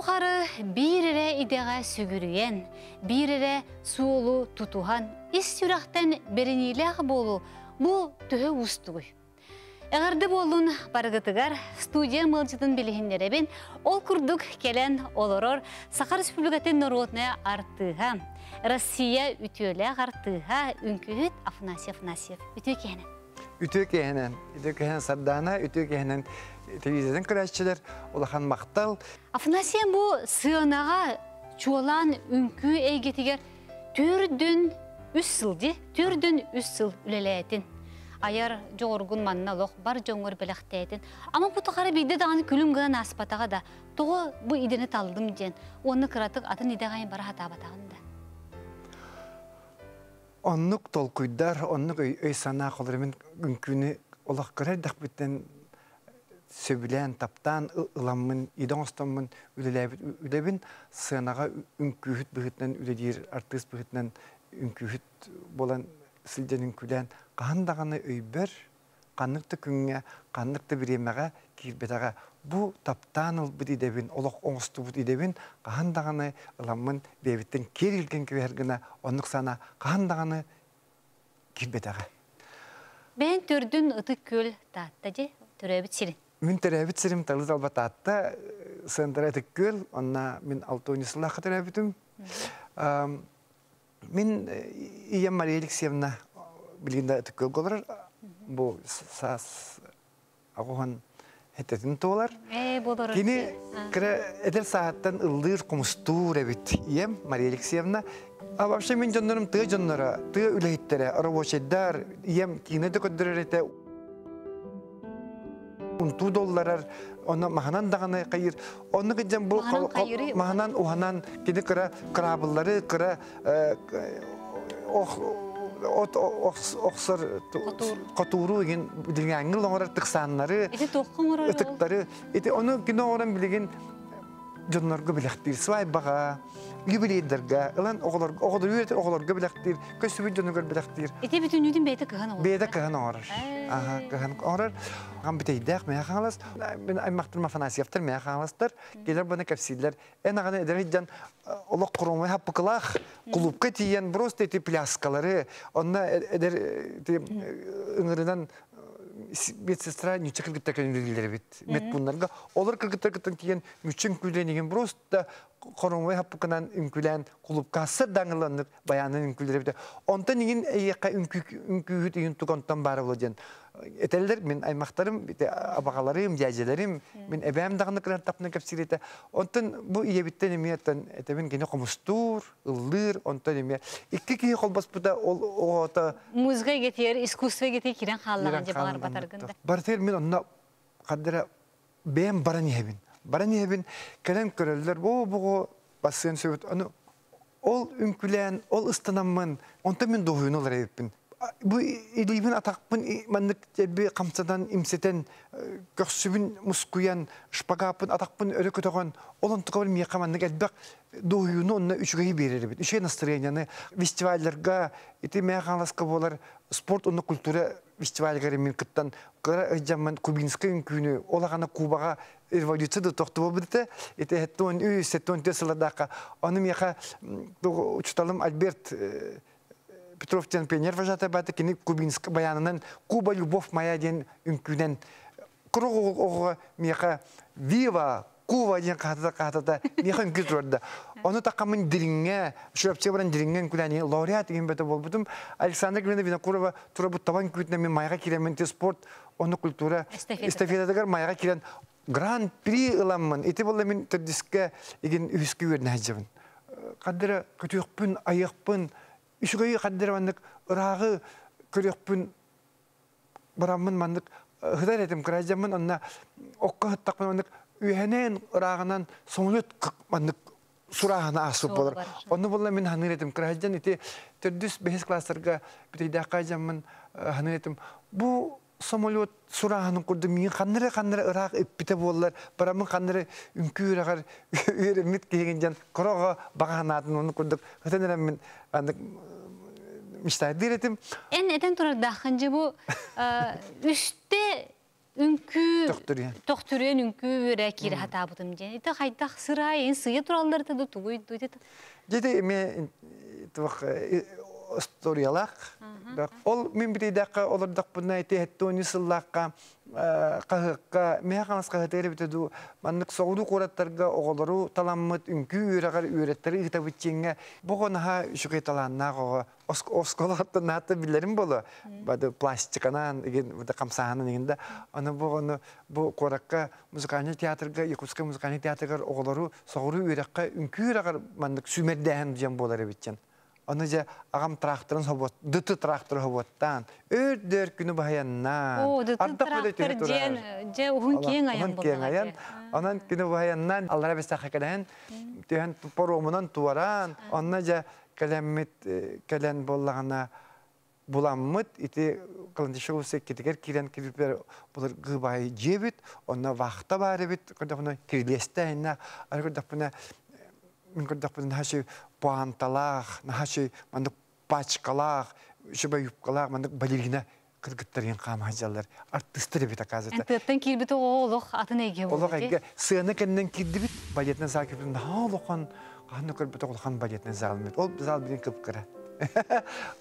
тухары бирere идеға сүгіріен, бирere суолу тутухан, ис сүрақтен берениләғ болу, бұл түхі ұстығый. Әғарды болуын барғытығар студия мылжытын білігіндеребен ол күрдік келен олорор Сахар Республикатын народная артыға, Россия үтелі артыға үнкүйіт Афанасьев үтіе кәнен. Үтіе кәнен сардана, үтіе кәнен телевизиядан көрәшчілер, олахан мақтал. Афанасьев бұл сығынаға чуалан үнкі әйгетігер түрдің үс сыл үлеләйтін. Аяр жоғырғын манна лоқ бар жоңғыр біліқтәйтін. Ама бұты қары бейді дағаны күлім ғынан аспатаға да. Тоғы бұл идені талдым ден. Оны қыратық атын идеғайын бара хатабатағында. Оннық толқүйдар, оннық өй сана қолырымен үңкіні олақ көрер дақбеттен сөбілен, таптан, ұламын, идан остамын үлебін сынаға үңкүйіт бұғытнан үледер, артыс бұғытнан үңкүйіт болан сілденің күлен қандағаны өйбір, қаннықты күнге, қаннықты біремеға кейбетаға бұ таптан ұл бұд идебін, олық оңысты бұд идебін, қандағаны ұламын бейбіттен керілген көвергіна, онық сана қандағаны кейбетаға. Бән түрдің ұты көл таатта же, түрәбіт сирін? Мен түрәбіт сирім талыз алба таатта, сындыра әтік көл, онна мен 6 сылақы түрәбітім. Мен Ия Мария Алексеевна білгенде түккөл қолар, бұл сас ағуған әттетін тоғалар. Кені кірі әділ сағаттан ұлдыр құмыстур әбет Ия Мария Алексеевна. Вообще мен жондарым тұғы жонлары, тұғы үләйттері, ұрабошайдар, Ия кені де көддірер әті. $10, оны мағанан дағаны қайыр. Оны күден бұл мағанан ұғанан кені кірі қырабылары, кірі оқсыр қатуыру еген білген аңғыл оңырар тұқсанлары, ұтықтары. Оны кені оңыран білген жонларға біліқтір, свай баға, юбилейдерге, ұлан оғылар үйретер оғыларға біліқтір, көсібі жонларға біліқтір. Еті бүтін үйдің бәйті кіған оғылар? Бәйті кіған оғырар. Кіған оғырар. Ған бітейдәқ мәе қаңылас. Мен аймақтырма Афанасьевтер мәе қаңыластыр. Келер бұны көпсейділер. Ән ағаны әдірейден олық құрылмай хаппы қылақ, құлыпқа тиен просто әті пляскалары. Онына әдір үңірінен медсестра нюча кыргыттар көнүлгүлөр бит. Мет бунларга олар кыргыттар тиген мүчүн күлөнеген просто коромой хапкынан үңкүлән кулупка сырдаңыланып баянын үңкүлөр бит. Онтан неген эйекка үңкүгүт үйүн тугонтан бары болден. Этелдер мен аймактарым, абагаларым, жажелерим, мен эбем даганы кырар тапны кепсирете. Онтан бу иебиттен эмиеттен этебин гене комустур, ылдыр, онтан эме. Икки ки колбас буда ол ота музыка кетер, искусство кетер кирен халлаган же багар батаргында. Бартер мен онна кадра бем баран ебин. Баран ебин келем көрөлдөр бу басын сөбөт. Ол үңкүлән, ол ыстанаммын. Онтан мен догуйны олар ебин. Bu ilibin atakpın manlık bir kamsadan imseten köksübün muskuyan şpagapın atakpın öyle kötüğün olan tıkabır miyakamanlık elbek doğuyunu onunla üçgeyi verir bit. Üçe настроенианы festivallerga iti miyakalanlaska bolar sport onu kultura festivalleri min kıttan kara zaman Kubinska ünkünü olağana Kubaga evolüsü de toxtu bu bitti. Iti hetton setton tesladaka onu miyaka uçtalım Albert Петровтен пионер вожатый баты кені Кубинск баянынан Куба любовь моя ден үңкүнен кругу меха вива Куба ден катата меха үңкүт орда. Оны тақамын диринге, шурапчы баран диринген күләне лауреат деген бәті болбудым. Александр Грина Винокурова тура бұт табан күтіне мен майға керемен те спорт, оны культура эстафетадагар майға керен гран-при ыламын. Эти болда мен түрдіске еген үйіскі өрін әжевін. Қадыры көтіқпін, аяқпын, Үшігөйі қаддырвандық ұрағы көрекпін бұрамын мандық ғыдар етім күрәжемін, онына оққа ғыттақпын мандық үйәнен ұрағынан соңылет мандық сұрағына асып болыр. Оны болла мен ханыр етім күрәжен еті түрдіс 5 кластарға бітейдаққа жамын ханыр етім. Бұл самолет сұрағының құрды мен қандыры ұрақ өппіте болылар. Бұрамын қандыры үнкі ұрағар үйерімет кейген жан құраға бағанатын оны құрдық. Ғытанырам мен мечтайды еретім. Ән әтен тұрар дақынжы бұл үсте Ünkü Töktürüyen. toktürüyen ünkü üre kiri hata butum diye. İte hayda sırayın sıyı turalları da tutuydu. Jadi me tuh istoriyalak. Ol min bir dakika olur da bunlar tehditoni sılakka kahıkka mehakas kahıtları bitedu manlık soğudu kuratlarga oğulları talammet ünkü üregar üretleri itabıçinge bu konaha şu ketalanna o oskolatta natta bilerim bolu bada plastikanan igen da kamsahanın iginde ana bu onu bu korakka müzikal tiyatrga yakuska müzikal tiyatrga oğulları soğuru ürekka ünkü üregar manlık sümerdehan diyen boları bitçen. Onca ağam traktörün hobot, dıtı traktör hobottan, dört günü bahayannan. O dıtı traktör je uhun kiyen ayan bollar. Onun günü bahayannan Allah'a bestak hakikaten, diyen poromundan tuvaran, onca kalen bollağına bulanmıt, iti kılınca şu seketiger kiren kiripler bular gıbayı cebit, ona vakta bari bit, kırda bunu kirlesteyna, kırda bunu min kırdak her şey puantalak, her şey mandık paçkalak, şöyle yupkalak, mandık balirina kırgıtların kamacılar. Artistleri bir takazete. Antırtan kirbiti oğluk atın ege oldu. Oğluk ege sığına kendinden kirdi bit baletine sakipin daha olukan kanı kırbiti olukan baletine zalmet. Ol zal birin kıpkıra.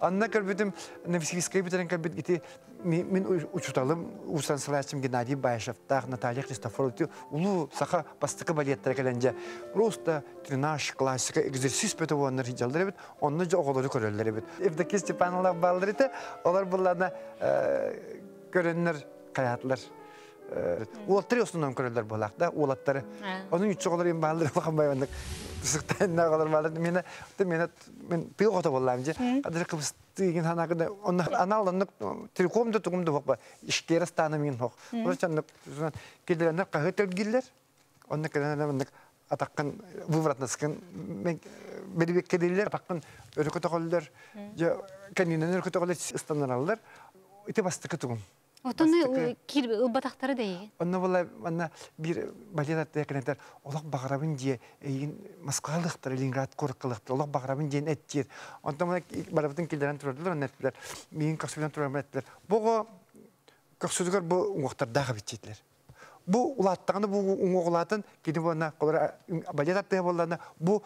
Anna kırbitim nefsiskayı bitiren kırbit giti min uçutalım uçtan sıraçım Gennadiy Bayşev'ta Natalya Kristoforov'tu ulu saha bastıkı baletlere gelince просто тренаж классика egzersiz beti olanlar hicalları bit onunca oğulları körelleri bit evdeki Stepanlar balları da onlar bunlarına görenler hayatlar Ulatları yosundan körüller bulakta, ulatları. Onun için oğulları en bağlıları bakmayındık. Sıktan ne kadar bağlıdır. Ben bir oda bollamcı. Kadir Kıbrıs'tığın hanakında, ana alanlık trikomda tukumda hokba. İşkere stanımın hok. Burçanlık, geldirenler kahıt ölgiller. Onun kadar atakkan, vıvratna sıkın. Beri beklediler, atakkan örgüt okullar. Kendine örgüt okullar istanlar İti bastıkı tukum. Otunu kirbi batakları değil. Onunla vallahi bana bir balyat yakınlar. Allah bağırabın diye Moskvalıktır, Leningrad korkalıktır. Allah bağırabın diye ettiler. Ondan bana barabın kilden turdular, nettiler. Benim kasıbından turdular ettiler. Bu kasıdıklar bu uğurtar daha bittiler. Bu ulattığını bu uğurlatın gidip ona balyat diye bollarına bu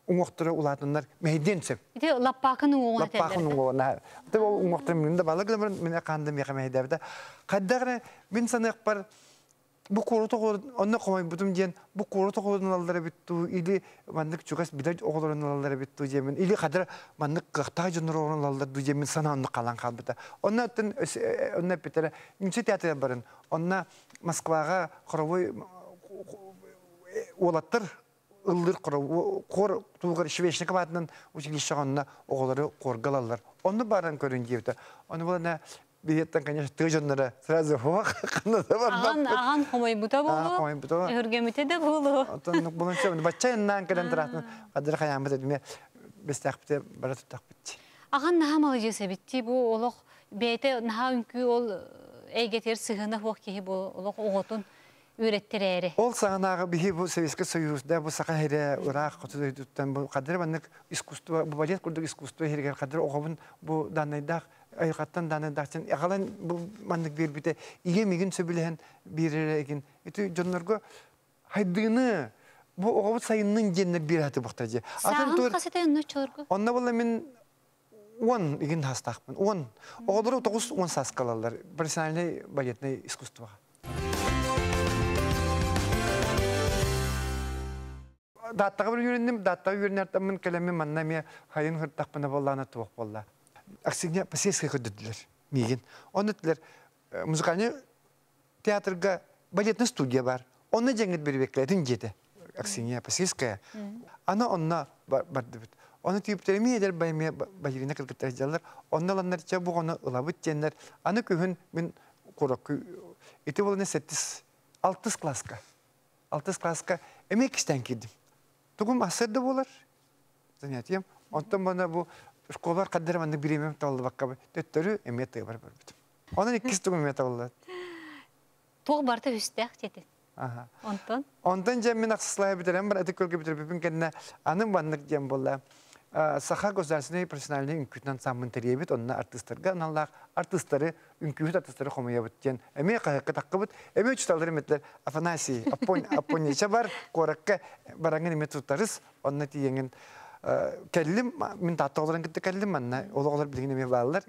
uğurtları ulatanlar meydense. İşte lappakın uğurna teller. Lappakın uğurna. Tabi o uğurtları mininde balık mine kandım yakamaya da. Kadar bin sana yapar bu korutu onunla koymayı butum diyen bu korutu oğulları bitti ili mandık çukas bir de oğulları bitti diyemin ili kadar mandık kıhta cunur oğulları diyemin sana onu kalan kalbıda. Onunla bitere Münse tiyatro barın. Onunla Moskvaga korovoy oğulattır ıldır kor tuğgar şiveşlik batından uçilişağında oğulları korgalarlar. Onu baran görünce evde. Onu bana biletten kanyas tığcanlara sırası hova kanada var. Ağan komayı buta bolu. Hürgemite de bolu. Ondan bunun için başçayından gelen taraftan kadir kayamı dedim. Bestakbite bara tutakbitti. Ağan naha malıcısı bitti bu oluk beyte naha ünkü ol egeter sığına hokihi bu oluk oğutun ürettireri. Ol sağanağı bihi bu Sovyetski Soyuz'da bu sağa here Irak kutudan bu kadir banlık iskustu bu balet kurduk iskustu herger kadir oğabın bu danayda ayıkattan danaydaçın yakalan bu manlık bir bite iyi migin söbülehen bir egin itu jonlarga haydığını bu oğabı sayının cennet bir hatı baktacı. Sağın kasete ne çorgu? Onna valla min 10 igin hastaqpın 10 oğulları 9 sas kalallar personalne baletne iskustu. Dattaga bir yüründüm, dattaga yürünertemmin kelemi mannamya hayın hırtak bana bollana tuğuk bolla. Aksine pasiyeske ködüdüler, migin. Onu dediler, müzikalni teatrga baletli studiya var. Onu cenget bir bekledin jedi. Aksine pasiyeske. Ana onna bardı bit. Onu tiyipleri mi eder baymaya bayrine kırgıtacaklar. Onlarlar çabuk onu ılabıt cenler. Ana kühün min korakı. İti bolane 6 klaska. 6 klaska emek isten girdim. Tugum asırda bolar. Zaniyatiyem. Ondan bana bu şkolar kadar bana bir emem tavalı bakka. Töttörü emiyet de var. Ondan ikisi tugum emiyet tavalı. Tuğ barda hüstek çetin. Ondan? Ondan cem min aksıslaya bitiren, ben etik kölge bitirip kendine anım banlık cem bolla. Saha gosdarsene profesyonelliğin ünkütünden samın teriyebit, onunla artistlarga analar, artistları, ünkühüt artistları komayabit diyen. Eme kahakka takkabit, eme uçtalları metler, Afanasi, Aponya'ça var, korakka barangın emet tutarız, onunla diyenin. Kellim, min tatlı olarak gitti kellim anna, olar bilgin eme bağlılar.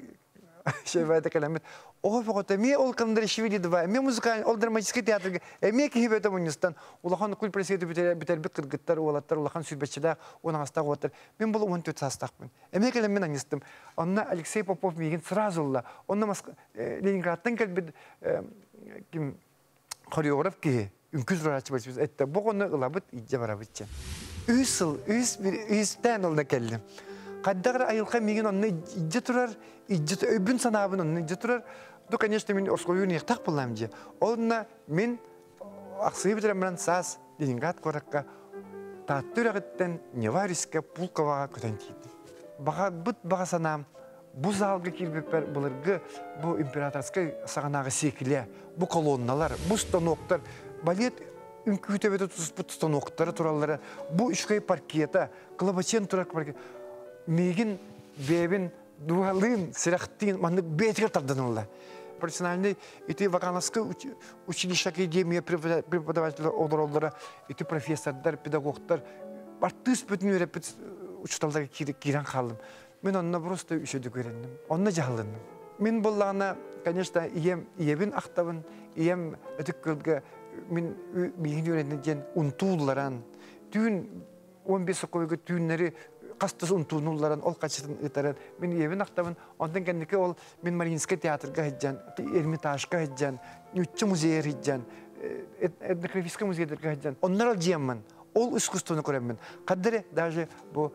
Şey var da kalamet. O fakat eme ol kandır şivili deva, eme müzikal, oldur majistik tiyatrga, eme ki hibete munistan. Ulahan kul presiyeti biter bir kırgıtlar, olatlar, ulahan sübetçiler, ona hasta olatlar. Ben bunu tüt hastakmın. Eme kalamen anistım. Onna Alexey Popov migin sırazulla. Onna Leningrad'dan geldi kim koreograf ki, ünküz rahatçı başımız ette. Bu konu ılabıt iyice barabıtçı. Üstten oluna kellim. Kadar ayılka migin onunla iyice turar, iyice öbün sanabın onunla iyice turar. Du, конечно, min oskoyun yektak bulamcı. Onunla min aksıyı bitiremden saz Leningrad korakka tattırağıtten Nevarisk'e Pulkova'ya kötentiydi. Bağa sanam, bu zalgı kirbeper bulurgu, bu imperatorskay sağanağı sekile, bu kolonnalar, bu stanoklar, balet ünkütebede bu stanokları turalları, bu üçkay parkiyata, kılabaçen turak parkiyata, migin, bebin, dualın, silahtin, manlık beytiger tardanırlar. Профессиональный, эти вакансовские училища академия преподавателей олар, эти профессордар, педагогтар, артист бүтін өреп учталдарға кирен қалдым. Мен онына просто үшеді көрендім, онына жағылындым. Мен болағына, конечно, иебін ақтабын, ием өтік көлгі, мен мейін өренден ұнтуыларан, түйін 15 қойғы түйінлері Кастас унтунулларан ол качытын ытаран мен ебин актабын ондан кендике ол мен Мариинский театрга хеджан Эрмитажга хеджан Нюччу музейге хеджан этнографический музейдерге хеджан оннар ал жиямман ол искусствону көрөммүн кадере даже бу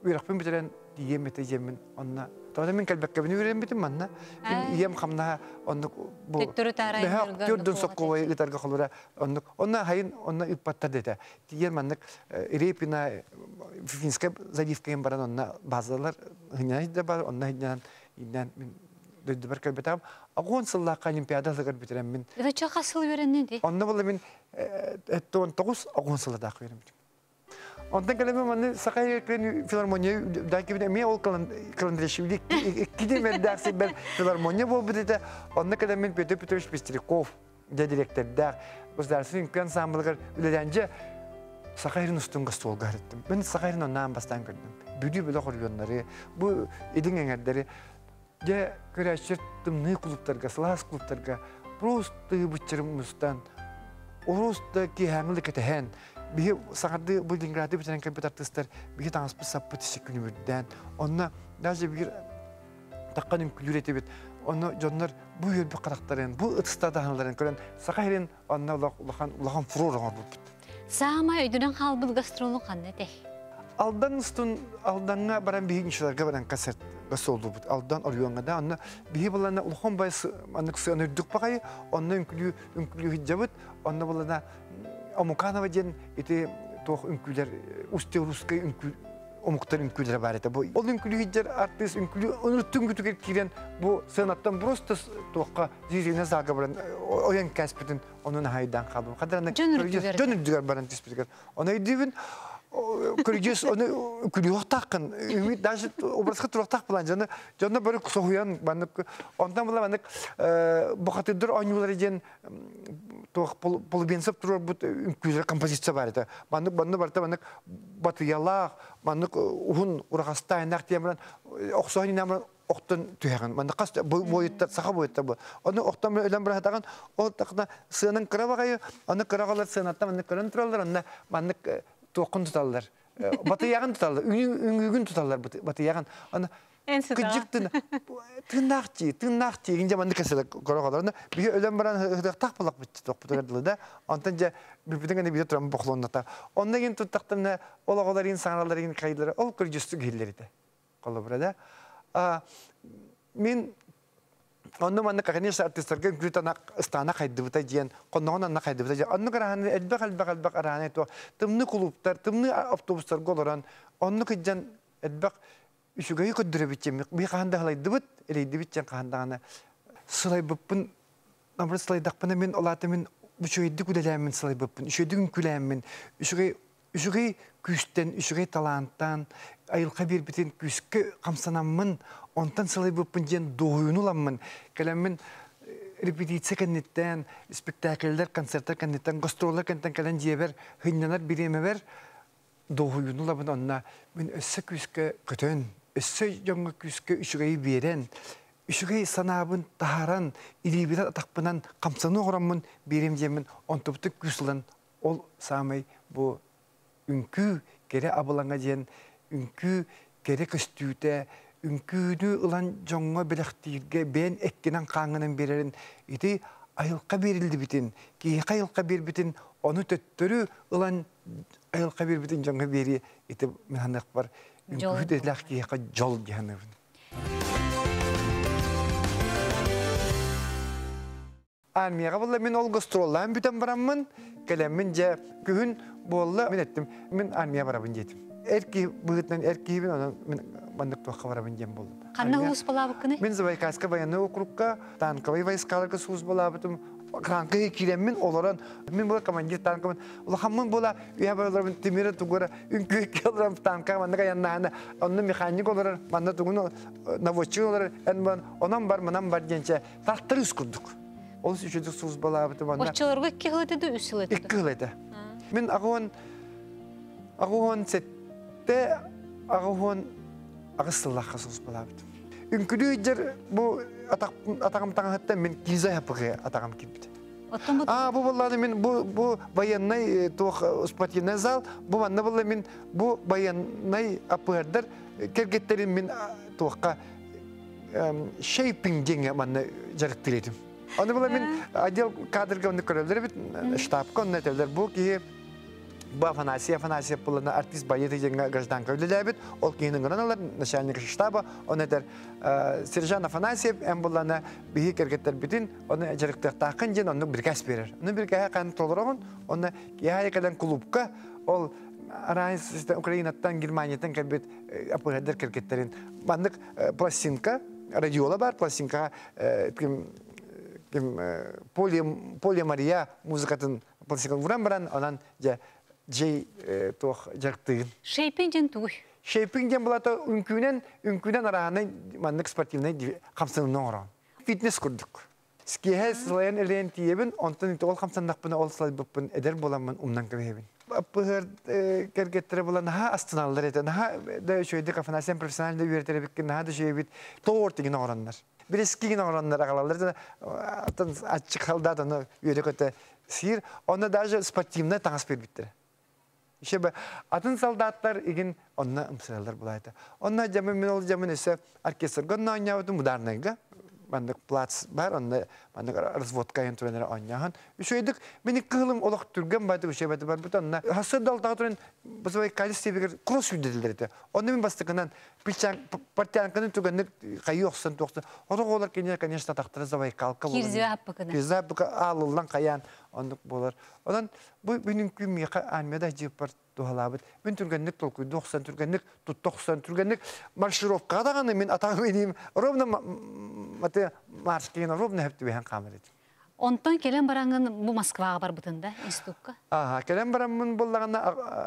уйракпен битерен диемете жеммин онна тогда мен келбекке бини үйренбитим манна мен ием камна онну бу түрдөн соккобой ытарга колура онна хайын онна иппаттар дете тиер маннык Репина финская заливка баран онна базалар хыняйда бар онна хынян иннен мен дөйдүбөр келбетам агон сыллакка олимпиадалар битерем мен это чака сыл беренди онна болду мен 19 агон сыллада акырым. Ondan kalemi manı Sakarya Filarmoniya daki bir me ol kalendareşivlik gidemedi dersi ben Filarmoniya bu dedi. Ondan kalemi Petr Petrovich Pestrikov de direktör der. Bu dersin imkan samlıgar ülelence Sakarya'nın üstün gastol garettim. Ben Sakarya'nın ondan bastan gördüm. Büyü böyle koruyanları, bu edin engelleri de köreştirdim ne kulüplerge, slas kulüplerge, просто bıçırımızdan, orostaki hangılık etehen. Bir sakardı bu Leningrad'da bitiren kapit artistler bir tanış bir sapı teşekkür ederden. Onunla daha bir takkanın külüreti bit. Onu canlar bu yıl bir karakterin, bu ıtstada hanların gören Sakarya'nın onunla ulan furor var bu. Sama ödünen halbıl gastrolog anne de. Aldanına baran bir inşalarga baran kaset gası oldu bu. Aldan arıyorlar da onunla bir bulana ulan bayısı anlık sığınırdık bakayı. Onunla ünkülü hicabıt. Onunla bulana Amukanova diyen eti toh ünküler usteruskay ünkül omuktar ünküler var ete bu. Ol ünkülü hiccer artist ünkülü unuttun gütü kiren bu sanattan prosto tohka zirine zaga baran oyan kaspetin onun haydan kaldım. Kadarına dönürdüler baran tispiker. Ona edivin Kırıcız onu külüyor takın. Ümit daha obrasık turak tak bulan canı böyle soğuyan bandık. Ondan bulan bandık bu katıdır oynuyorlar diyen toh polubensip durur bu güzel kompozisyon var ete. Bandık barda bandık batıyallah bandık uhun urakasta enak diye bulan oksoğun inamran oktan tüyağın. Bandık kas boyutta saha boyutta bu. Onu oktan ölen bıraktan o takna sığının kıra bakayı. Onu kırağalar sığınattan bandık kırın turallar. Onu bandık toqun tutarlar. Batı yağın tutarlar. Üngün tutarlar batı yağın. Ana küçüktün. Tırnakçı. İnce mandı keseler koralarına. Bir ölen baran hıdak bulak bitti toq butardılar da. Ondanca birbirine bir turan boqlonda. Ondan yin tutaqtan ne olaqlar insanların kayıtları ol kırcısı gilleri de. Qola burada. Men Ondan manna kakaniya artistlarga gültana istana kaydı bita diyen, konduğuna kaydı bita diyen. Ondan karahanı elbek arahanı eto. Tımlı kulüpler, tımlı avtobuslar golaran. Ondan kıcan elbek üşügeyi köddüre biteceğim. Bir kahanda halaydı bit, eleydi biteceğim kahandağına. Sılay bıppın, namrı sılay daqpına men olatı men bu şöydi kudeleyen men sılay bıppın. Üşüydi gün küleyen men. Üşügeyi küsten, üşügeyi talanttan, ayılka bir bitin küskü kamsanamın, ondan salay bupun jen doğuyunulamın. Kalemin repetisiya kennetten, spektaküller, konsertler kennetten, gastroller kennetten kalen jeber, hınyanar biremeber, doğuyunulamın onna. Min össe küskü kötön, össe jonga küskü üşügeyi beren, üşügeyi sanabın taharan, ilibirat atakpınan kamsanı oramın biremjemin, ontuptuk küsülen, ol samay bu ünkü gere abılanga jen, ünkü gere köstüte, ünkünü ulan jonga bilektirge ben ekkinen kanının bererin iti ayılka berildi bitin. Ki ayılka bir bitin onu töttürü ulan ayılka bir bitin jonga beri iti mihanak var. Ünkü dediler ki jol gihanırın. Almiyaka valla min ol gastrollan büten baramın. Kalemin je kühün bolla min ettim. Min almiya barabın jetim. Erki bıgıtlan erki bin ona bandık tuakka barabın jem boldum. Kanna hus balabıkını? Min Zabaykaska bayanı okurukka tankavay vayskalarka sus balabıtım. Krankayı kilemin olaran min bola kamanjir tankaman. Ula hamman bola üye bola timire tugura ünkü iki olaran tanka mandıka yanına onun mekanik olarak manda tugunu navoçi olarak en ban onam bar manam bar gençe tahtır üskurduk. Olus üçüdük sus balabıtım onda. Oççalarga iki hıladı üç hıladı. İki hıladı. Min ağuhan sette ağuhan ağıstılakka sus balabıtım. Ünkülü cer bu atakam tanıhatta min kiza yapığı atakam kibdi. Bu vallahi min bu bayanay tuğ uspatiyene zal bu manna vallahi min bu bayanay apırdır kergetlerin min tuğka shaping jenge manna jarıktırdım. Onu vallahi min acil kadrga onu körler bit ştab konneteler bu ki bu Afanasiya pulana artist bayeti jenga gazdanka ödülebit ol kinin granalar начальник штаба он это сержант Афанасьев эмбулана бихи керкеттер битин оны жарыктар такын жен оны биргас берер. Оны биргә кан толорогон оны яйкадан клубка ол Арайс Украинаттан Германиятан келбет апыгадыр керкеттерин бандык пластинка радиола бар пластинка ким полимария музыкатын пластинка вуран баран анан Jey toh jarktığın. Şeypingen tuğ. Şeypingen bulata ünkünen arağına manlık sportivne kamsanın oran. Fitness kurduk. Skihe slayan elen tiyebin ondan iti ol kamsandak buna ol salibıpın eder bulamın umdan kavehebin. Apıhır kergettere bulan ha astınallar eten ha da şöyle kafanasyen profesyonelde üretere bikin ha da şöyle bit toğurtigin oranlar. Bir eskigin oranlar ağalarlar atan açık halda da üyede kötü sihir ona daha sportivne transfer bitti. İşte atın soldatlar igen onna ımsırallar bulaydı. Onna camın min ol camın ise orkestr gonna oynayamadım mudarnayga. Bandık plats var onna bandık razvodka yöntemleri oynayan. Üşüydük beni kılım olak türgen baydı bir şey baydı var bu onna. Hasır dal dağıtırın bu sefer kaliste bir cross yüdedilerdi. Onna min bastıkından pilçan partiyankanın türgenlik kayıyorsan toxta. Onu olar kendiler kanyaşta taktırı zavay kalka olur. Kirzi happıkını. Kirzi happıkı ağlılan kayan onluk bolar. Ondan bu benim kümmiyaka anmeda jipar duhalabıt. Ben türgenlik tolkuy 90 türgenlik tut 90 türgenlik marşirovka da men atağım edeyim. Rovna mate marşkina rovna hepti behan kameret. Ondan gelen barangın bu Moskvaga bar butunda institutka. Aha, gelen baramın bollagana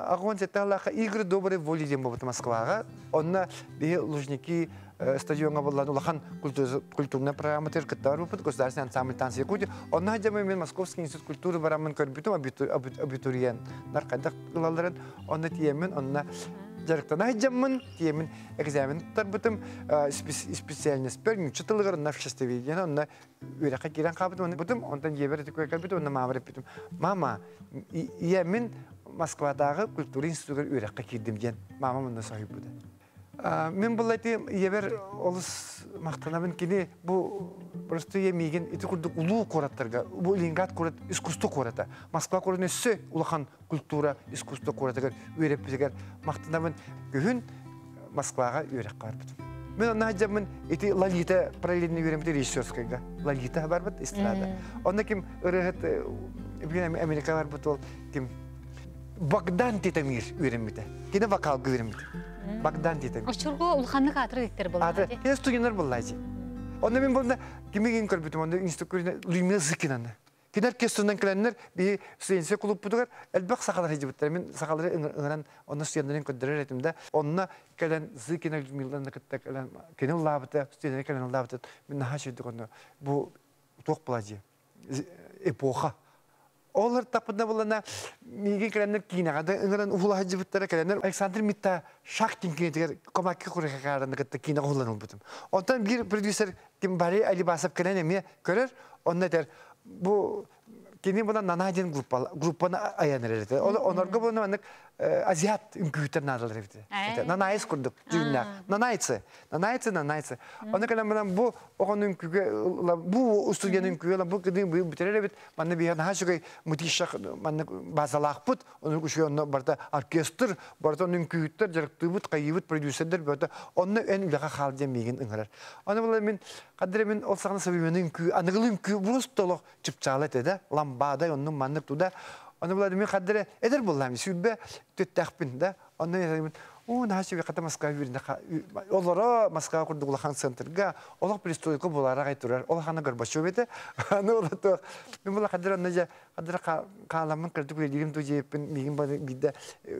agwan setallaka Игорь Добрый волидем бобут Москвага. Onna bir Лужники стадионга боллан улахан культурная программа теркаттар бупут государственный ансамбль танцы Якутии. Онна жамы мен Московский институт культуры барамын көрбүтүм абитуриенттер кайдак кылаларын онна тиемен онна жарыктана жамын тиемен экзамен тарбытым специальность пермин чытылыгыр навчество виден онна үракка кирен кабытым бутум онтан жебер тикөй кабытым онна мамыр битим. Мама мен Москвадагы культура институтуга үракка кирдим ден. Мама мында сахип буду. Мен булайтым ебер олус мактанабын кини бу просто емиген ити курдук улуу кораттарга бу Ленинград корат искусство кората Москва корнесі улахан культура искусство коратыгар үйреп бизгер мактанабын күн Москвага үйрек барбыт. Мен аны жамын ити Лолита параллельный үйренбит режиссерскайга Лолита барбыт эстрада. Онда ким ырыгыт Америка барбыт ол ким Богдан Титамир үйренбит. Кине вокалга үйренбит. Богдан Титамир. Очурго улханны катыр диктер болду. Я студенттер боллайчы. Онда мен болда кимеген көрбүтүм, онда институтта Людмила Зыкинаны. Кинер кестундан келеннер bir студенция клуб будугар элбак сакалар хижибиттер. Мен сакалары ыңыран онна студенттен көддөрөр этимде. Онна келен зыкина милдан кытта келен кинел лабыта студенттер келен лабыта. Мен хашыдык оны. Бу ток плажи. Эпоха. Олар тапында булана миге келеннер кинагада ыңыран ула хижибиттер келеннер Александр Митта шактин кинетер комакки курыкарында кытта кинаг уланыл бутум. Онтан бир продюсер ким бари Али Басов келен эме көрөр. Онна дер bu kini buna nanayden grupana ayanır edi. Onlarga bunu anlık Aziyat ünküyüter nadalar edi. Nanayız kurduk cümle. Nanayısı. Ona kalan bana bu oğun ünküyü, bu ustugen ünküyü, bu kıdığın bu bitirir evet. Bana bir yana şöyle müthişak, bana bazalak put. Onun kuşu onu barda orkestr, barda onun ünküyütler, jarıktığı but, kayıbıt, prodüserler barda. Onu en ülaka halde meygen ıngırar. Ona bula min kadremin olsağını sebebiyle ünküyü, anıgılı ünküyü burası dolu çıpçalet ede. Lambada onun manlık tuda. Onu bula min kadre eder bulam. Sübbe tüttahpin de. Onu yedim. O naşi bir kata Moskova birinde. Olara Moskova kurduk ulakan centerga. Ola pristoyko bulara kayturar. Olakana Gorbachev ede. Onu ola to. Min bula kadre onnaca kadre kalamın kırdık verdiğim to jepin migin bana bir de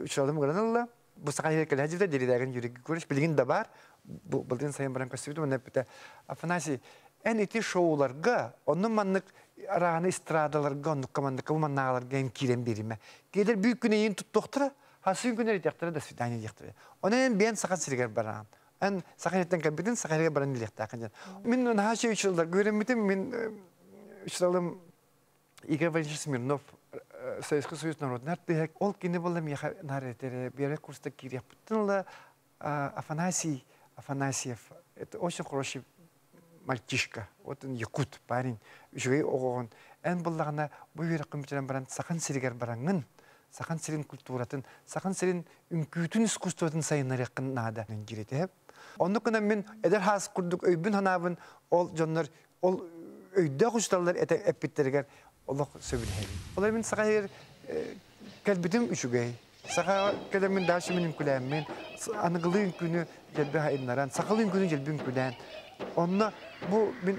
uçalım granalla. Bu sakayı kelajivde deridagan yürek görüş bilgin de var. Bu bildiğin sayın baran kasıbıdı mı ne pete. Afanasi en iti şovlarga onun manlık arağını istradalarga onu kamandık bu mannağalarga hem kirem birime. Gelir büyük güneyin tuttuktura hasın günleri diyektere da südani diyektere. Onun en ben sakat siriger baran. En sakayetten kabitin sakayıga baran diyektere akıncan. Min onun haşi 3 yıllar göremedim. Min 3 yılım Igor Valentin Smirnov Советский Союз народный артык. Ол кини болам я наретере бере курста киря путынла Афанасьев. Это очень хороший мальчишка. Вот он якут парень. Жуй огон. Эн боллагана бу бере кымчыран баран сахан сиригер барангын. Сахан сирин культуратын, сахан сирин үңкүтүн искусствотун сайынар якын нада жирете. Онду күнөн мен эдер хас курдук өйбүн ханабын ол жоннор ол өйдө кушталар эппиттеригер Allah söyleyeyim. Olay min sakayır kalbitim üşügey. Saka kalemin daşımın kulemin. Anıgılığın günü gelbe hayınlaran. Sakalın günü gelbin kulen. Onunla bu min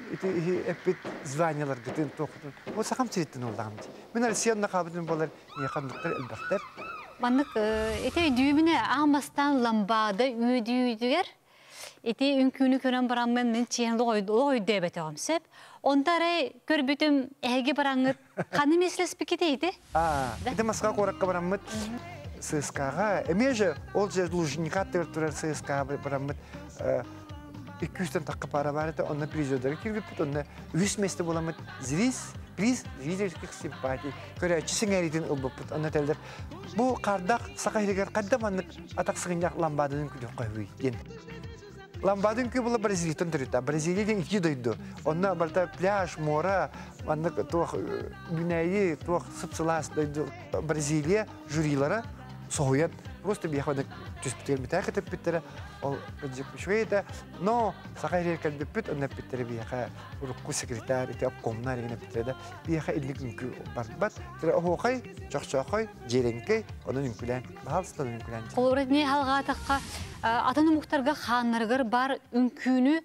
epit zvanyalar gittin tokutun. O sakam çirittin oldağım. Min arsiyanla kabitim bolar yakanlıklar elbakter. Banlık ete düğümüne ağmastan lambada üydüydüger. Eti ünkünü kören baranmen men çiğen loy debet ağamsep. Ondara körbütüm ehege barangıt kanı mesles piketeydi. Ete maska korakka baranmıt CSK'ga. Emeje ol je lujnika terturar CSK'ga baranmıt 200'ten takı para var ete onunla prizodları kirvipit onunla 100 mesle bulamıt priz liderlik simpati. Köre açısın eritin ılbıpıt onunla telder. Bu kardak sakaylıgar kaddamanlık atak sıkıncak lambadının külü koyuy. Lambadan ki bula Brezilya'dan terita. Brezilya'dan iki doydu. Onda balta plaj, mora, onda tuh güneyi, tuh sıpsılas doydu. Brezilya jürilara soğuyat. Просто бияхвада түспүтер битер кетип биттер. Ол бежик швейда, но сакайрер калбипит, онна биттер бияха урукку секретарь, ите обкомнар гене биттерде. Бияха илlik үңкү барбат. Тер охокай, чакчакай, жеренкей, онун үңкүлен, баалстан үңкүлен. Колоротне халгатакка атын муктарга ханнаргар бар үңкүнү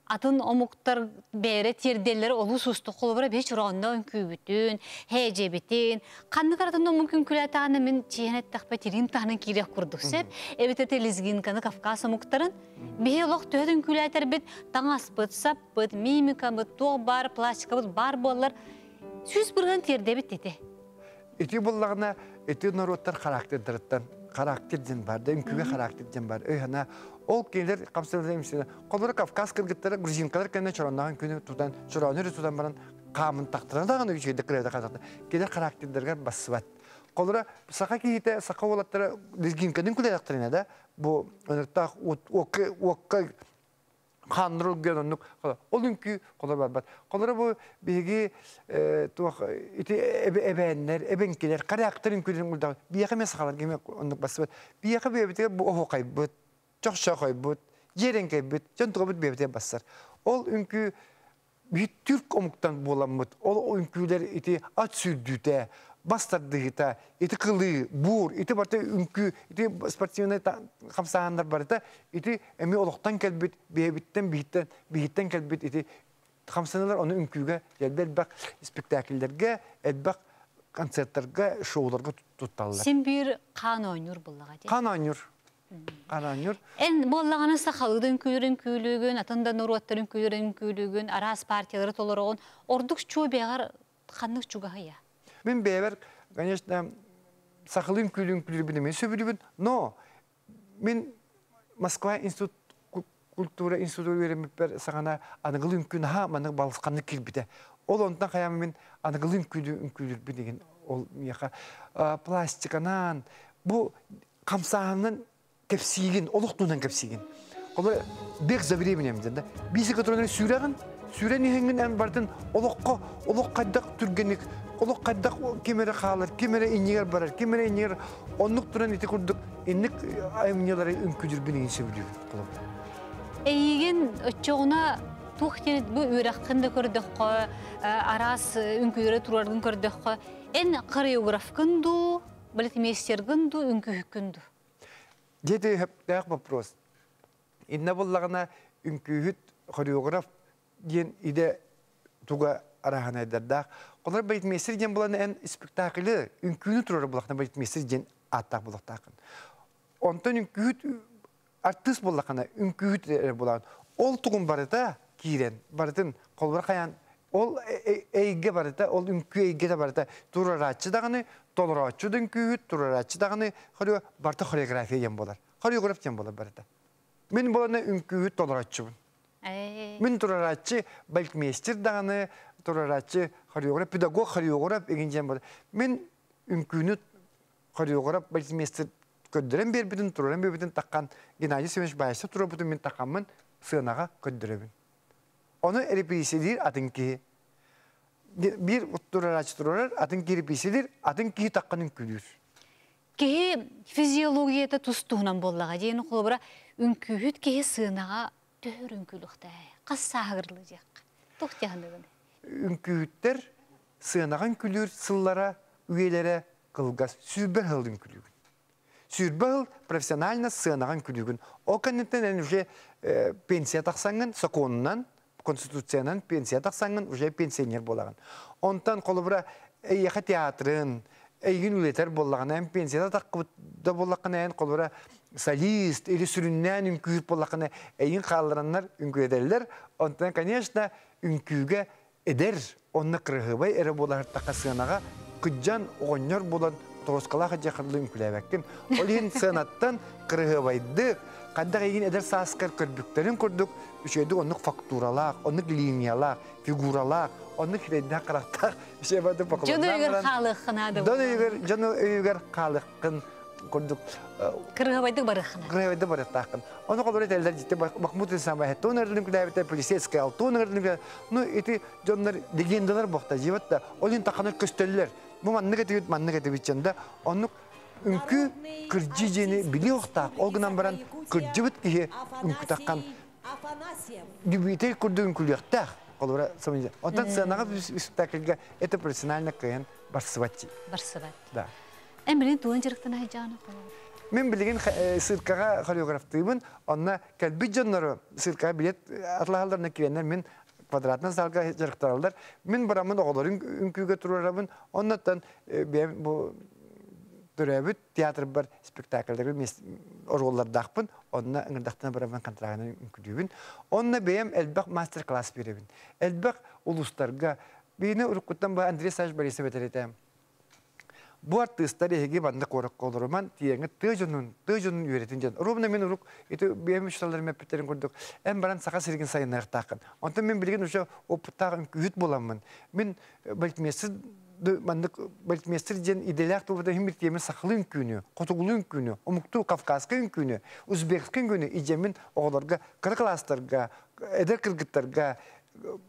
атын omuktar bere terdeller olu sustu kolubra beş ronda önkübütün, hecebitün. Kanlı karatında mümkün külatağını min çiğnet takpa tirin tahının kirek kurduk sep. Evet ete lizgin kanı Kafkas omuktarın. Bihe loq töhedün külatar bit, taŋas bit, sap bit, mimika bit, tuğ bar, plastika bit, bar bollar. Süz bırgın terde bit dedi. Eti bollağına, eti narotlar karakterdiritten. Karakterden var, önkübe karakterden var. Öyhana ol gelir kapsarda emsine. Kolları Kafkas kırgıtları Gruzinkalar kendine çoranağın günü tutan, çoranır tutan baran kamın taktırana da gana şeyde kredi kazandı. Gelir karakterlerden basıvat. Kolları saka kihite saka olatları Gruzinka'nın kule taktırına da bu önürtağ okka kanırıl gönüllük. Olunki kolları barbat. Kolları bu bilgi ebenler, ebenkiler, karakterin külünün kulda. Bir yakı mesakalar gibi onluk basıvat. Bir yakı bir bu oho kaybut. Çok şaka kaybut. Jeren kaybut. Can tuğabut bir basar. Ol ünkü bir Türk omuktan bulamut. Ol ünküler iti at sürdüte. Bastardığıta, iti kılı, bur, iti barta ünkü, iti sportsiyonel kapsahanlar barta, iti emi oluktan kelbit, bihitten kelbit, iti Хамсаналар оны үңкүгө элбек бак спектакльлерге, элбек концерттерге, шоуларга тутталлар. Сен bir kan oynuyor bullağa. Кананюр. Кананюр. En bollağını sakalıdın küylüğün, atında nuruattırın küylüğün, aras partiyaları tolarağın, orduk çoğu beğer kanlık çugağı ya. Мен бәбәр, конечно, сахалын күлін білемен сөбілібін, но мен Москва институт культура институты веремеппер сағана анығылын күн ха маның балысқанны келбіді. Ол онтан қаямы мен анығылын күлір деген ол мияқа пластиканан, бұл қамсағының кәпсиген, олықтуынан кәпсиген. Олар бек завременем деді. Бесі көтірінен сүйрәғын, сүйрән ехенген ән бардың олық қайдақ түргенік, олық қайдақ кемері қалар, кемері инегер барар, кемері инегер онлық тұран еті күрдік, енік аймынелары үмкүдір бінеген сөйлеу. Эйген өтчоғына туқтен бұл үйраққынды көрдіқ қой, арас үңкүйері тұрардың көрдіқ қой. Эн хореограф күнду, балетмейстер күнду, үңкүй күнду. Деді әп вопрос. Инна боллағына үңкүйіт хореограф ден иде туға араған айдардақ. Олар балетмейстер ден боланы ән спектаклі үңкүйіні тұрары болақына балетмейстер ден аттақ болақтақын. Онтан үңкүйіт артист болақына үңкүйіт болағын. Ол тұғын барыда кейрен, барытын қолбар қаян, ол әйге барыда, ол үңкүй әйге де барыда тұраратшы дағыны, толыратшы да үңкүйіт, тұраратшы дағыны барты хореография ен болар. Хореограф ен болар барыда. Мен боланы үңкүйіт толыратшымын. Мен тұраратшы балетмейстер дағыны, тұраратшы хореограф, педагог хореограф еген жен болар. Мен үңкүйіні хореограф, балетмейстер көддірен бербетін, тұрарен бербетін таққан Геннадий Семенович Баясов тұрар бұтын мен таққанмын сынаға көддіребін. Оны репрессиялер атын кейі. Bir тұрарачы тұрарар, атын кейі репрессиялер, атын кейі таққанын күлір. Кейі физиологията тұстуынан боллаға дейін қолыбыра үңкүйіт кейі сынаға төр үңкіліқті. Қас сағырлы жақ. Тоқтияғындығын. Үңкүйіттер сынаған күлір сыллара, үйелері қылғас, сүрбір ғылдың күлігін. Сүрбір профессионально сынаған күлігін. О кәнеттен уже пенсия тақсаңын, законынан, конституциянан пенсия тақсаңын, уже пенсионер болағын. Онтан қолыбыра әйеға театрын, әйгін үлетер болағын, пенсия таққыда болақын әйін қолыбыра солист, или сүріннен үңкүйіп болақын әйін қалыранлар үңкүйедерлер. Онтан, конечно, үңкүйге әдер, онны қырғыбай әрі болағыр таққа сынаға күджан оғынер болан тоғысқалаға жақырлы үңкіләбәккен. Ол ең сынаттан қырғыбайды, қандақ егін әдер сасқар көрбіктерін көрдік, үшейді онық фактуралақ, онық линиялақ, фигуралақ, онық хирейдіна қарақтақ, үшей бады пақыланнан. Жоны үйгер қалыққын ады. Жоны үйгер қалыққын көрдік. Қырғыбайды барыққын. Қырғыбайды барықтақын. Оны қолырет әлдер жетті, Махмуд Исамбай, туын әрділін күләбетті, полицейскай ал, туын әрділін күләбетті. Ну, еті жонлар легендалар боқта, жеватта, олын тақаны көстелілер. Бұл маннық әтебетченде, оның үңкі күрджі жені білі оқтақ, олғынан баран күрджі бұт кеге үңкі таққан дүбейтер күрді үңкіліқтақ. Онтан сынаға спектакльге это профессионально кайын барсыбатчы. Барсыбат. Әмірін туын жырықтын айжаны қойыр. Мен білген сырқаға хореографтыймын, онына кәлбі жонлары сырқаға билет атлағаларына келенler мен квадратна залға жарықтаралдар. Мен барамын оғыларын үңкүйге тұрарабын. Оннаттан бұл түрәбіт театр бар спектакльдері орғылардақпын. Онына үңірдақтына барамын контрағына үңкілейбін. Онына бәйім әлбәқ мастер-класс беребін. Әлбәқ ұлыстарға. Бейіні ұрыққыттан ба Андрей Саш Борисов әтер Bu artistler eğge bende korak olurman tiyenge tığcunun üretince. Robna men uruk eti benim müşterilerim heplerin gördük. En baran saka sirgin sayınlar takın. Ondan men bilgen uşa o putağın kühüt bulamın. Men baltmesir baltmesir jen idealak tuğda himmet yemin saklın günü, kotugulun günü, omuktu Kafkaskın günü, Uzbekistan günü icemin oğlarga, kırıklaslarga, eder kırgıtlarga,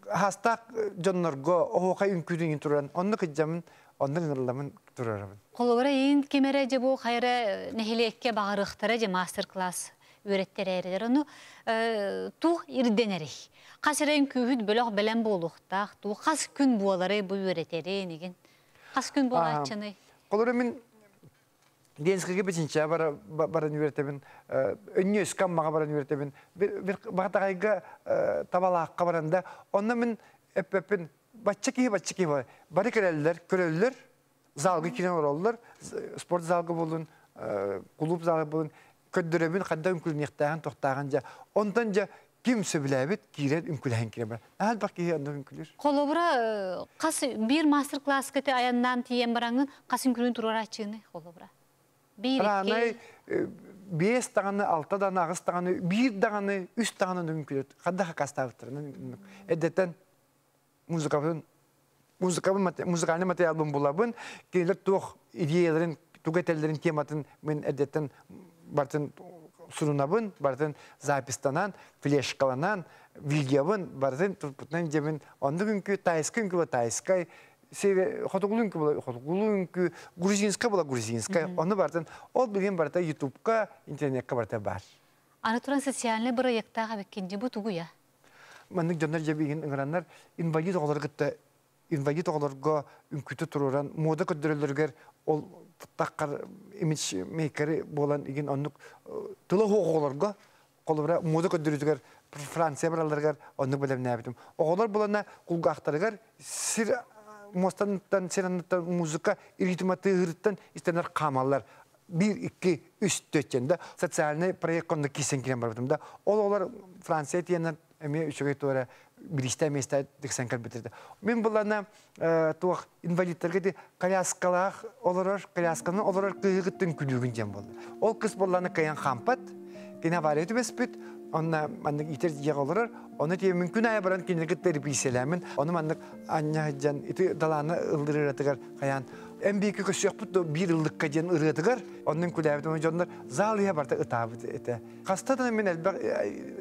hasta jonlarga, oğuqa ünküdün turan. Onu kıcamin ondan ыңырламын тұрарымын. Қолыбыра ең кемері же бұл қайры нәхелеекке бағырықтары же мастер-класс өйреттер әрелер. Оны туқ ирденері. Қасырайын күйіт бөліқ білен болуқтақ. Туқ қас күн болары бұл өйретері неген. Қас күн бол атчыны. Қолыбыра мен Денскіге бесінші барын үйретемін, өнне өскан маға барын үйретемін. Bir бағатағайға табалаққа баранда, онна мен әп-әппін батчы кейі, бары көрелілер, залғы кирен оралылар, спорт залғы болын, клуб залғы болын, көддіребін қадда үмкілін ектағын, тоқтағын жа. Ондан жа кем сөбіләбет кирен үмкіләйін кирен бар. Әл бақ кейі онда үмкілер. Қолыбыра, бір мастер-класс кәті аяннан тиен бараңын, қас үмкілін тұрар ачыны, қолыбыра. Ранай 5 тағаны, 6 тағаны, 6 тағаны, 1 тағаны, 3 тағаны үмкілер. Қаддаға қастағыттырын. Әдеттен музыкальный материалбын болабын, кейлер тоқ идеяларын, тугетелерін тематын мен әдеттен бартын сұрынабын, бартын запистанан, флешкаланан, видеобын, бартын тұрпытынан жемін, онды күнкі, тайскы күнкі, тайскай, хотугулунку была хотугулунку, грузинская была грузинская. Он бартын, ол билген барта ютубка, интернетка барта бар. Аны туран социальный проекттага беккенде бу тугуя. Маннык жондар жебеген ыңыраннар инвалид оғыларға үмкүті тұруран, мода көддірілдергер ол таққар имидж мейкері болан еген оннық тылы оғыларға қолыбыра мода көддірілдергер Франция бараларгар оннық білем нәбітім. Оғылар болана құлғақтарығар сир мостаныттан, сираныттан музыка ритматы ғырыттан істенер қамалар. 1, 2, 3 төтченде социальный проект конды кисен кирен бар бітімді. Олар Франция тиенер әме үшіге туара бірісті әместі діксен кәлбетерді. Мен бұлана туақ инвалидтерге де коляскалақ колясканы олар күйгіттің күлігін жем болды. Ол кыз бұланы каян қампат, кені авария түбес бүт, онна мандық итер жег олар, оны тие мүмкін ая баран кенергіттері бейселемін, оны мандық анна жан, ити даланы ылдырыр атығар қаян. Әмбейкі көсіяқ бұтты бір ылдыққа ден ұрытығар, оның күләбіді жондар залия барда ұтабыды еті. Қастадан мен әлбәқ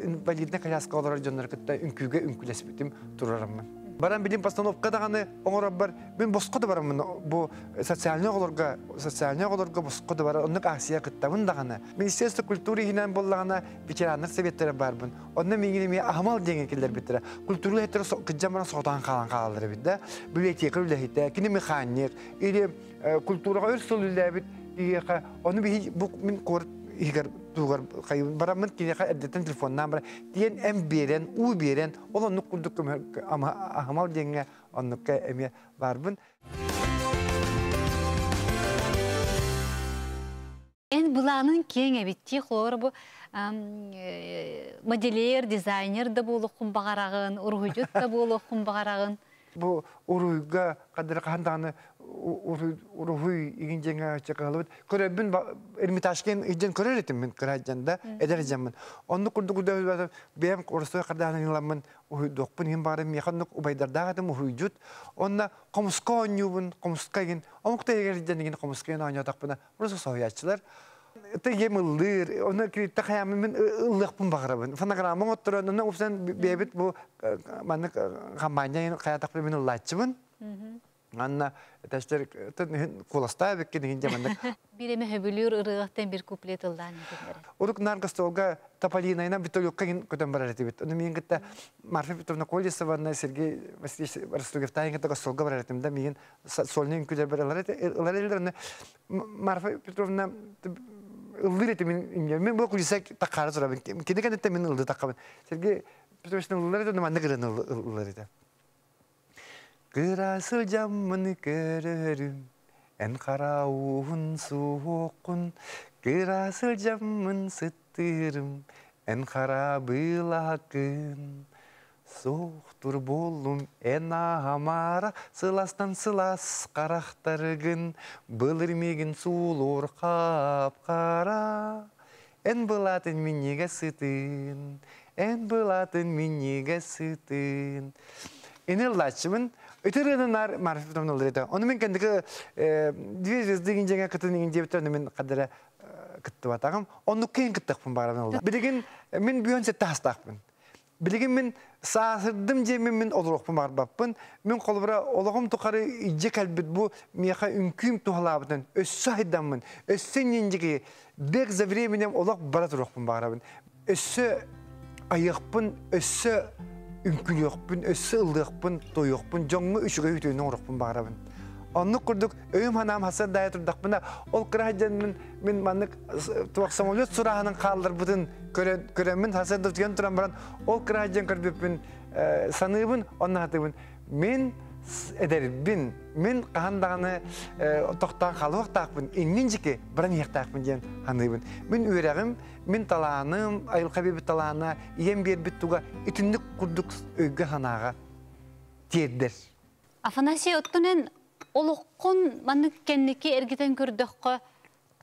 инвалидіне коляска олар жондар күтті үнкүйге үнкілес бітім тұрарымын. Баран білім постановка дағаны оңырап бар, мен босқы да барамын, бұл социальный оғыларға босқы да бар, онық ақсия күттабын дағаны. Министерство культуры хинан болағына ветерандар советтері барбын. Онына менгенеме ахмал деген келдер біттірі. Культуры әттері күджамана соғдан қалалары бітті. Библиотека үләхетті, кені механик, или культураға өрсіл үләбіт, оны мен қорыт егер тугар кайын барамын кинеха әдеттен телефоннан бар диен эм берен у берен ол оны курдук ама ахмал деңе оннукка эме барбын. Эн буланын кең эбитти хлор бу моделер, дизайнер да болу кумбагарагын, ургуйжут да болу кумбагарагын. Бу уруйга кадыр канданы уруй игинжеңе чакалып көрөбүн Эрмитажген иден көрөретим мен кыражанда эдержемин. Онду курдук да бем орсой кырданыламын уйдокпун ем бары механок убайдардагым уйжут. Онна комусконюбун комускаген омукта эгерден комускен анятакпына просто соячылар. Это емылдыр, оны критта хаямын ыллыкпын багырабын. Фонограмма отуран, опсан бебит бу маны компания хаятак мен ыллачыбын. Анна тәштер куласта бекке деген жаманда. Биреме хөбүлүр ырыгыктан бир куплет ылдан дилер. Урук наргастолга Тополинайна битолюккагин көтөн барат бит. Уну мен гитта Марфа Петровна Колесова, Сергей Васильевич Ростовев тайгында гастолга баратымда мен сольный күлөр баралар. Марфа Петровна ылдыр мен бу кулисак такары турабын. Кенекенде мен ылды такабын. Сергей Петрович ылдыр да манда гырын ылдыр. Кырасыл жаммын көрөрүм, эн карауын суокун. Кырасыл жаммын сыттырым, эн кара былакын. Соқтур болум, эн амара, сыластан сылас карактарыгын. Былырмегин суулор кап-кара. Эн былатын минеге сытын, эн былатын минеге сытын. Эн ыллачымын, өтірінінар Марфа Петровна ылдырды. Оны мен кәндігі 2 звездігін жаңа күтінігін жебіттеріні мен қадыры күтті батағым. Оны кейін күттіқпін бағарабын олды. Білеген мен бүйен сетті хастақпын. Білеген мен сағырдым жемен мен олырықпын бағарбаппын. Мен қолыбыра олығым тұқары ije кәлбіт бұл меқа үнкүйім тұғалабытын. Өссі айдамын. Өссі нендігі бек за временем олық бара тұрықпын бағарабын. Өссі айықпын, өссі үңкін yoqpun, össü ıldıqpun, toyuqpun, joңmu üçüge ütüğünün orukpun bağırabın. Onu kurduk, öyüm hanam hasar daya turdak buna, ol kırahacan min manlık tuak samolot surahanın kaldır budun köremin hasar tutken turan baran, ol kırahacan kırbipin sanıbın, onun hatibin. Min ederbin, min kahandağını toqtan kalıvaq taqbın, inninciki baran yaq taqbın diyen hanıbın. Min üyreğim, min talağınım, ayıl kabibi talağına, iyem bir bittuğa, itinlik kurduk öyge hanağa tiyeddir. Afanasiy ottunen oloqqon manık kenniki ergiten kördöqqö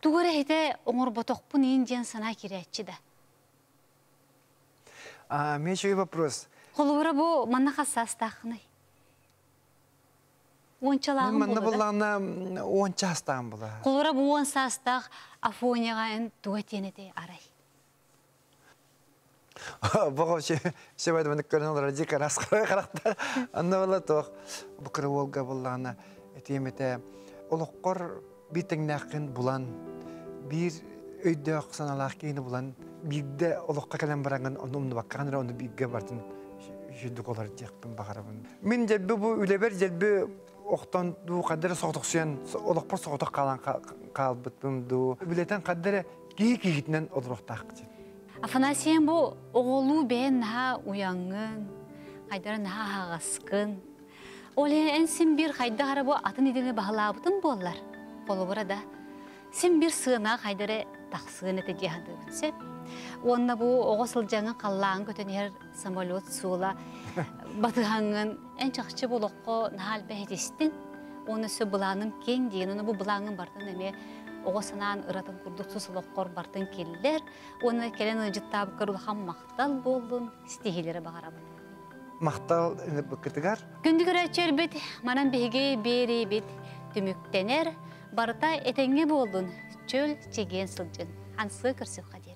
tugara hite oңор ботоқпун ин диен сана киретчи да. Мен еще и вопрос. Холура бу манна хассастахны. Ончалагын Мен болду да. баллана онча астан була. Холура бу он састах афонияга эн тугатенете арай. Бого сегодня мен көрөн радика раскара карактар. Анда бала тох. Бу кырволга баллана этемете олоққор битеңнакын булан бир өйдөк саналак кийини булан бирде олоққа келен баранган онумду бакканра onu бирге бартын жүдүк олар жакпын багарабын. Мен желби бу үлебер желби оқтан ду кадыр соқтуксуян олоқпор соқтук калан калбытым ду билетен кадыр кийитинен олоқтак. Афанасиен бу оголу бен наха уяңын, кайдара наха хагыскын. Олен эн син бир кайда кара бу атын идине баалабытын боллар. Колубура да. Син бир сыына кайдара таксыгын эте жахадыбытсе. Онна бу огосылжаңын каллаан көтөнер самолет сула батыхаңын эн чакчы болохко нахал бехетистин. Оны сө буланым кең дейін, оны бу булаңын бартын эме оғасынан ыратын курдук сусулоққор бартын келдер. Оны келен ыжыттабы кырылхан мақтал болдун, стихилері бағарабын. Мақтал быкытыгар? Күнді көрәтчер бет, манан беге бері бет түміктенер, барыта этенге болдун, чөл чеген сылжын, ансы кірсіп қадер.